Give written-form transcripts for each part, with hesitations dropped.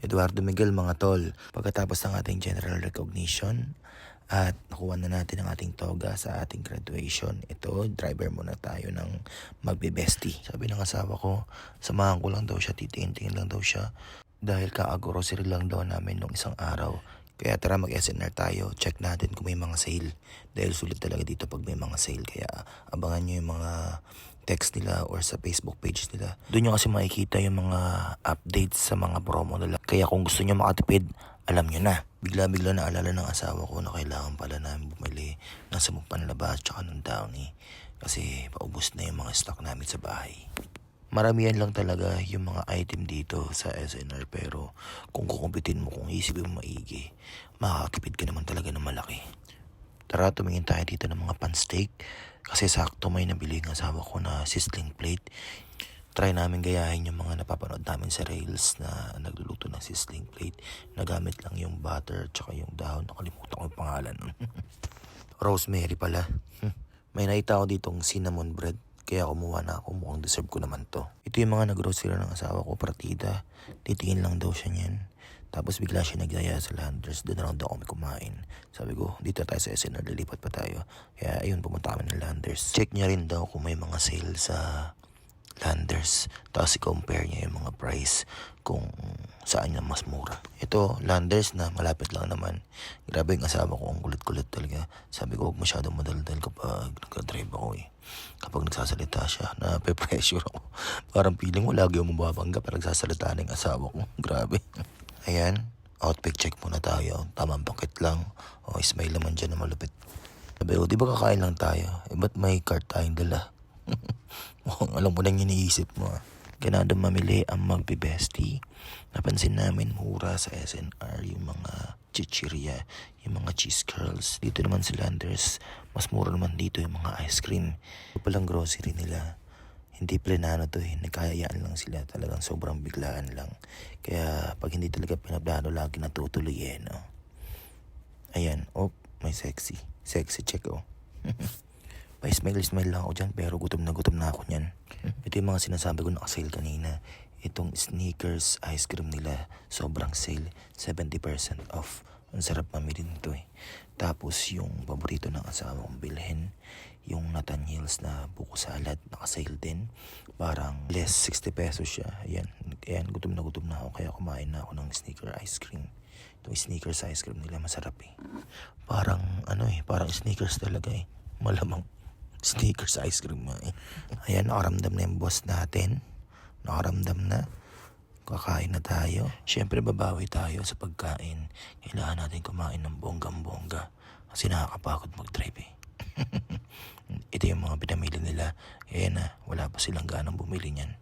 Eduardo Miguel mga tol. Pagkatapos ng ating general recognition at nakuha na natin ang ating toga sa ating graduation, ito, driver muna tayo ng magbe-bestie. Sabi ng asawa ko, samahan ko lang daw siya, titingin lang daw siya. Dahil ka-grocery lang daw namin nung isang araw. Kaya tara mag-SNR tayo, check natin kung may mga sale. Dahil sulit talaga dito pag may mga sale. Kaya abangan nyo yung mga text nila or sa Facebook page nila. Doon nyo kasi makikita yung mga updates sa mga promo nila. Kaya kung gusto nyo makatipid, alam nyo na. Bigla-bigla naalala ng asawa ko na kailangan pala namin bumili ng samong panlabas tsaka ng downy. Kasi paubos na yung mga stock namin sa bahay. Maramihan lang talaga yung mga item dito sa SNR, pero kung kukumpitin mo, kung isipin mo maigi, makakakipid ka naman talaga ng malaki. Tara, tumingin tayo dito ng mga pan-steak kasi sakto may nabili ng asawa ko na sizzling plate. Try namin gayahin yung mga napapanood namin sa Rails na nagluluto ng sizzling plate. Nagamit lang yung butter tsaka yung dahon. Nakalimutan ko yung pangalan nun. Rosemary pala. May nakita ko ditong cinnamon bread. Kaya kumuha na ako, mukhang deserve ko naman to. Ito yung mga nag-grocery ng asawa ko, partida. Titingin lang daw siya niyan. Tapos bigla siya nagyaya sa Landers. Doon na lang daw kami kumain. Sabi ko, dito tayo sa SNR, lilipat pa tayo. Kaya ayun, pumunta kami ng Landers. Check niya rin daw kung may mga sale sa Landers. Tapos i-compare niya yung mga price kung saan niya mas mura. Ito, Landers na malapit lang naman. Grabe yung asawa ko, ang kulit-kulit talaga. Sabi ko, huwag masyadong madaldal kapag nagka-drive ako eh. Kapag nagsasalita siya, nape-pressure ako. Parang feeling mo lagi yung mababangga pero nagsasalita na yung asawa ko. Grabe. Ayan, outfit check muna tayo. Tamang pakit lang. O, smile naman dyan na malupit. Sabi ko, di ba kakain lang tayo? Eh, ba't may cart tayong dala? Mukhang alam mo lang yung iniisip mo. Ganado mamili ang magbe-bestie. Napansin namin mura sa SNR yung mga chichirya, yung mga cheese curls. Dito naman sa Landers, mas mura naman dito yung mga ice cream. Ito palang grocery nila. Hindi plenano to eh. Nagkayaan lang sila. Talagang sobrang biglaan lang. Kaya pag hindi talaga pinaplano, lagi natutuloy eh, no? Ayan. Oh, may sexy. Sexy check, oh. May smile lang ako dyan, pero gutom na ako nyan. Ito yung mga sinasabi ko na-sale kanina. Itong Snickers ice cream nila, sobrang sale. 70% off. Ang sarap mamili nito eh. Tapos yung paborito ng asawa kong bilhin, yung Nathaniel's na buko salad, naka-sale din. Parang less 60 pesos siya. Ayan, gutom na ako, kaya kumain na ako ng Snickers ice cream. Itong Snickers ice cream nila masarap eh. Parang parang Snickers talaga eh. Malamang Snickers ice cream eh. Ayan, nakaramdam na yung boss natin. Nakaramdam na. Kakain na tayo. Siyempre babawi tayo sa pagkain. Kailangan natin kumain ng bonggang-bongga. Kasi nakakapagod mag-drive eh. Ito yung mga pinamili nila. Ayan na, wala pa silang ganang bumili niyan.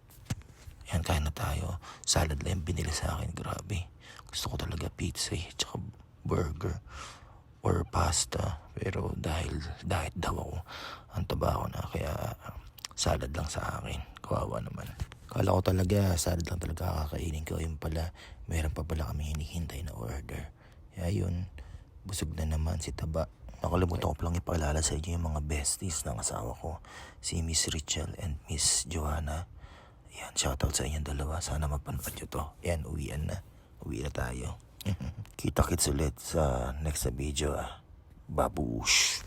Ayan, kain na tayo. Salad lang yung binili sa akin. Grabe. Gusto ko talaga pizza eh. Tsaka burger. Or pasta. Pero dahil diet daw ako, ang taba ko na. Kaya salad lang sa akin. Kawawa naman. Kala ko talaga, salad lang talaga kakainin ko. Yung pala, meron pa pala kami hinihintay na order. Kaya yun, busog na naman si Taba. Nakalimutan ko palang ipaalala sa inyo yung mga besties ng asawa ko. Si Miss Richel and Miss Joanna. Ayan, shoutout sa inyong dalawa. Sana mapanood nyo to. Ayan, uwian na. Uwi na tayo. Kita-kits ulit sa next video. Babush.